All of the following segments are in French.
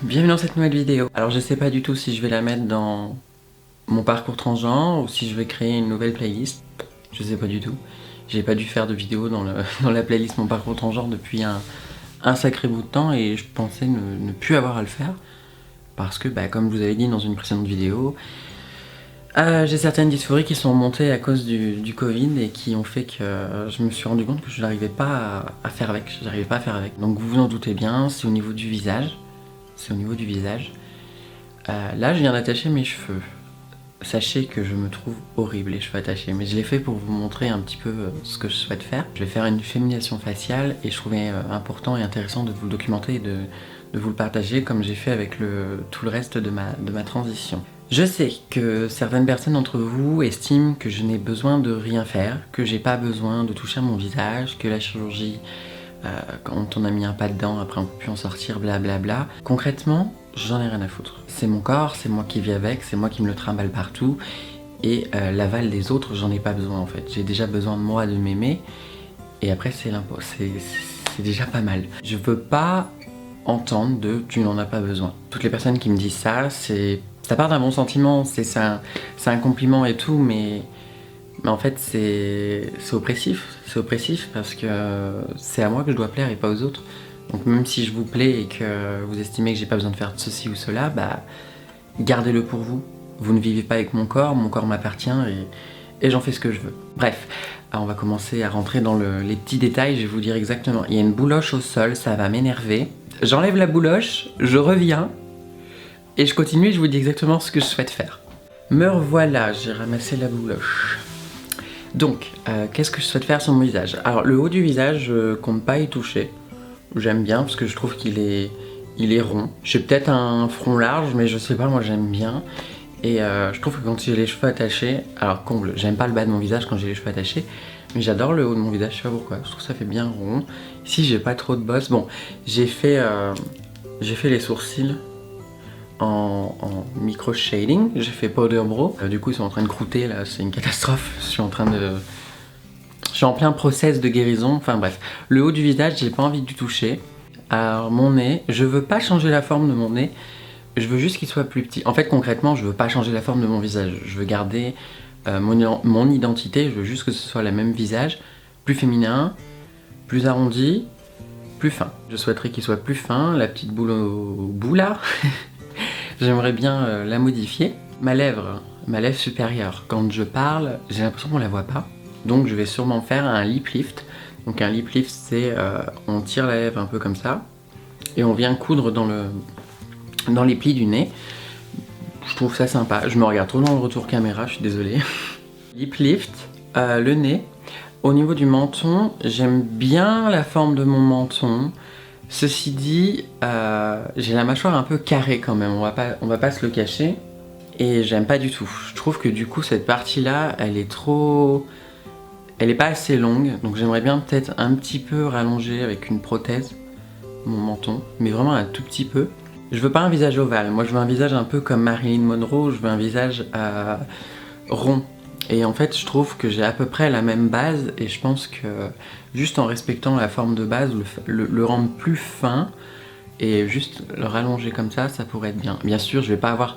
Bienvenue dans cette nouvelle vidéo. Alors je sais pas du tout si je vais la mettre dans mon parcours transgenre ou si je vais créer une nouvelle playlist. Je sais pas du tout. J'ai pas dû faire de vidéo dans la playlist mon parcours transgenre depuis un sacré bout de temps et je pensais ne plus avoir à le faire. Parce que comme je vous avais dit dans une précédente vidéo, j'ai certaines dysphories qui sont montées à cause du Covid et qui ont fait que je me suis rendu compte que je n'arrivais pas à faire avec. J'arrivais pas à faire avec. Donc vous vous en doutez bien, c'est au niveau du visage. Là, je viens d'attacher mes cheveux. Sachez que je me trouve horrible les cheveux attachés, mais je l'ai fait pour vous montrer un petit peu ce que je souhaite faire. Je vais faire une féminisation faciale et je trouvais important et intéressant de vous le documenter et de vous le partager comme j'ai fait avec tout le reste de ma transition. Je sais que certaines personnes d'entre vous estiment que je n'ai besoin de rien faire, que j'ai pas besoin de toucher à mon visage, que la chirurgie, quand on a mis un pas dedans, après on peut plus en sortir, blablabla. Concrètement, j'en ai rien à foutre. C'est mon corps, c'est moi qui vis avec, c'est moi qui me le trimballe partout. Et l'aval des autres, j'en ai pas besoin en fait. J'ai déjà besoin de moi, de m'aimer. Et après c'est l'impôt, c'est déjà pas mal. Je veux pas entendre de tu n'en as pas besoin. Toutes les personnes qui me disent ça part d'un bon sentiment, c'est un compliment et tout, mais en fait c'est oppressif. C'est oppressif parce que c'est à moi que je dois plaire et pas aux autres. Donc même si je vous plais et que vous estimez que j'ai pas besoin de faire ceci ou cela, gardez-le pour vous. Vous ne vivez pas avec mon corps m'appartient et j'en fais ce que je veux. Bref, alors on va commencer à rentrer dans les petits détails, je vais vous dire exactement. Il y a une bouloche au sol, ça va m'énerver. J'enlève la bouloche, je reviens et je continue et je vous dis exactement ce que je souhaite faire. Me revoilà, j'ai ramassé la bouloche. Donc, qu'est-ce que je souhaite faire sur mon visage? Alors le haut du visage, je compte pas y toucher. J'aime bien parce que je trouve qu'il est rond. J'ai peut-être un front large, mais je sais pas, moi j'aime bien. Et je trouve que quand j'ai les cheveux attachés, alors comble, j'aime pas le bas de mon visage quand j'ai les cheveux attachés, mais j'adore le haut de mon visage, je sais pas pourquoi, je trouve que ça fait bien rond. Ici j'ai pas trop de bosse. Bon, j'ai fait les sourcils en micro shading, j'ai fait powder brow. Du coup ils sont en train de croûter là, c'est une catastrophe. Je suis en plein process de guérison, enfin bref. Le haut du visage, j'ai pas envie de toucher. Alors mon nez, je veux pas changer la forme de mon nez, je veux juste qu'il soit plus petit. En fait concrètement, je veux pas changer la forme de mon visage, je veux garder mon identité, je veux juste que ce soit le même visage, plus féminin, plus arrondi, plus fin. Je souhaiterais qu'il soit plus fin, la petite boule au bout là. J'aimerais bien la modifier. Ma lèvre supérieure, quand je parle, j'ai l'impression qu'on la voit pas. Donc je vais sûrement faire un lip lift. Donc un lip lift, c'est on tire la lèvre un peu comme ça et on vient coudre dans les plis du nez. Je trouve ça sympa. Je me regarde trop dans le retour caméra, je suis désolée. Lip lift, le nez. Au niveau du menton, j'aime bien la forme de mon menton. Ceci dit, j'ai la mâchoire un peu carrée quand même, on va pas se le cacher. Et j'aime pas du tout. Je trouve que du coup cette partie là, elle est pas assez longue. Donc j'aimerais bien peut-être un petit peu rallonger avec une prothèse mon menton. Mais vraiment un tout petit peu. Je veux pas un visage ovale, moi je veux un visage un peu comme Marilyn Monroe. Je veux un visage rond. Et en fait je trouve que j'ai à peu près la même base. Et je pense que juste en respectant la forme de base, le rendre plus fin et juste le rallonger comme ça, ça pourrait être bien. Bien sûr je vais pas avoir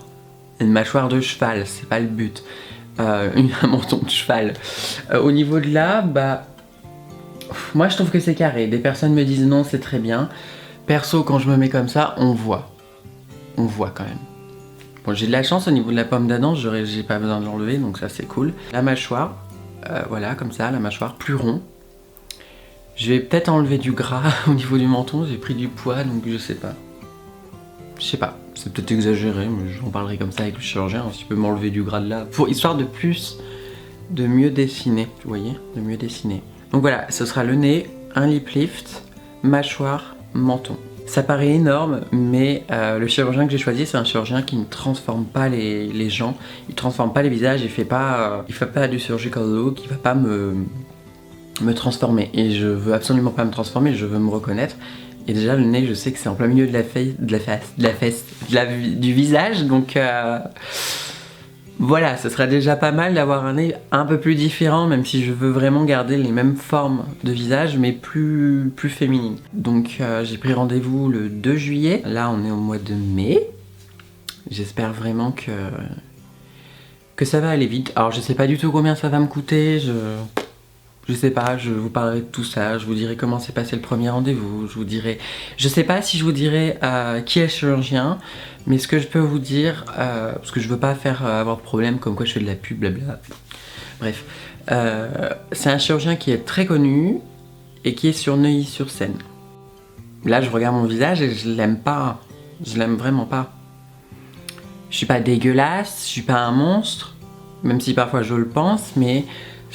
une mâchoire de cheval, c'est pas le but. Un menton de cheval. Au niveau de là, moi je trouve que c'est carré. Des personnes me disent non, c'est très bien. Perso, quand je me mets comme ça, on voit quand même. Bon, j'ai de la chance au niveau de la pomme d'Adam, j'ai pas besoin de l'enlever, donc ça c'est cool. La mâchoire, voilà, comme ça, la mâchoire plus rond. Je vais peut-être enlever du gras au niveau du menton, j'ai pris du poids, donc je sais pas. C'est peut-être exagéré, mais j'en parlerai comme ça avec le chirurgien, s'il peut m'enlever du gras de là, histoire de mieux dessiner, vous voyez, de mieux dessiner. Donc voilà, ce sera le nez, un lip lift, mâchoire, menton. Ça paraît énorme, mais le chirurgien que j'ai choisi, c'est un chirurgien qui ne transforme pas les gens, il transforme pas les visages, il fait pas du surgical look, il va pas me transformer. Et je veux absolument pas me transformer, je veux me reconnaître. Et déjà le nez, je sais que c'est en plein milieu du visage, donc Voilà, ce serait déjà pas mal d'avoir un nez un peu plus différent, même si je veux vraiment garder les mêmes formes de visage, mais plus féminines. Donc j'ai pris rendez-vous le 2 juillet. Là, on est au mois de mai. J'espère vraiment que ça va aller vite. Alors, je sais pas du tout combien ça va me coûter. Je sais pas, je vous parlerai de tout ça, je vous dirai comment s'est passé le premier rendez-vous, je vous dirai... Je sais pas si je vous dirai qui est le chirurgien, mais ce que je peux vous dire, parce que je veux pas faire avoir de problème comme quoi je fais de la pub, blabla. Bref, c'est un chirurgien qui est très connu et qui est sur Neuilly-sur-Seine. Là, je regarde mon visage et je l'aime pas, je l'aime vraiment pas. Je suis pas dégueulasse, je suis pas un monstre, même si parfois je le pense, mais...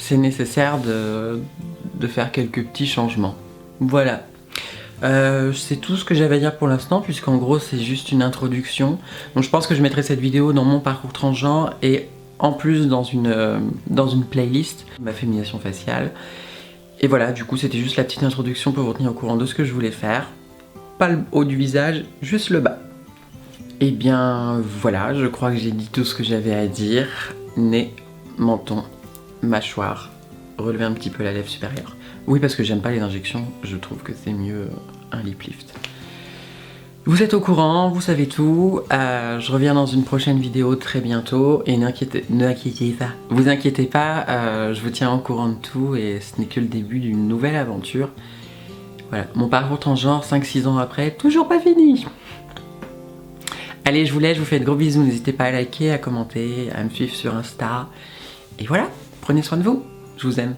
c'est nécessaire de faire quelques petits changements. Voilà. C'est tout ce que j'avais à dire pour l'instant, puisqu'en gros c'est juste une introduction. Donc je pense que je mettrai cette vidéo dans mon parcours transgenre et en plus dans une playlist, ma féminisation faciale. Et voilà, du coup c'était juste la petite introduction pour vous tenir au courant de ce que je voulais faire. Pas le haut du visage, juste le bas. Et bien voilà, je crois que j'ai dit tout ce que j'avais à dire. Nez, menton, mâchoire, relever un petit peu la lèvre supérieure. Oui, parce que j'aime pas les injections, je trouve que c'est mieux un lip lift. Vous êtes au courant, vous savez tout, je reviens dans une prochaine vidéo très bientôt, et vous inquiétez pas, je vous tiens au courant de tout, et ce n'est que le début d'une nouvelle aventure. Voilà, mon parcours transgenre, 5-6 ans après, toujours pas fini. Allez, je vous laisse, je vous fais de gros bisous, n'hésitez pas à liker, à commenter, à me suivre sur Insta, et voilà. Prenez soin de vous, je vous aime.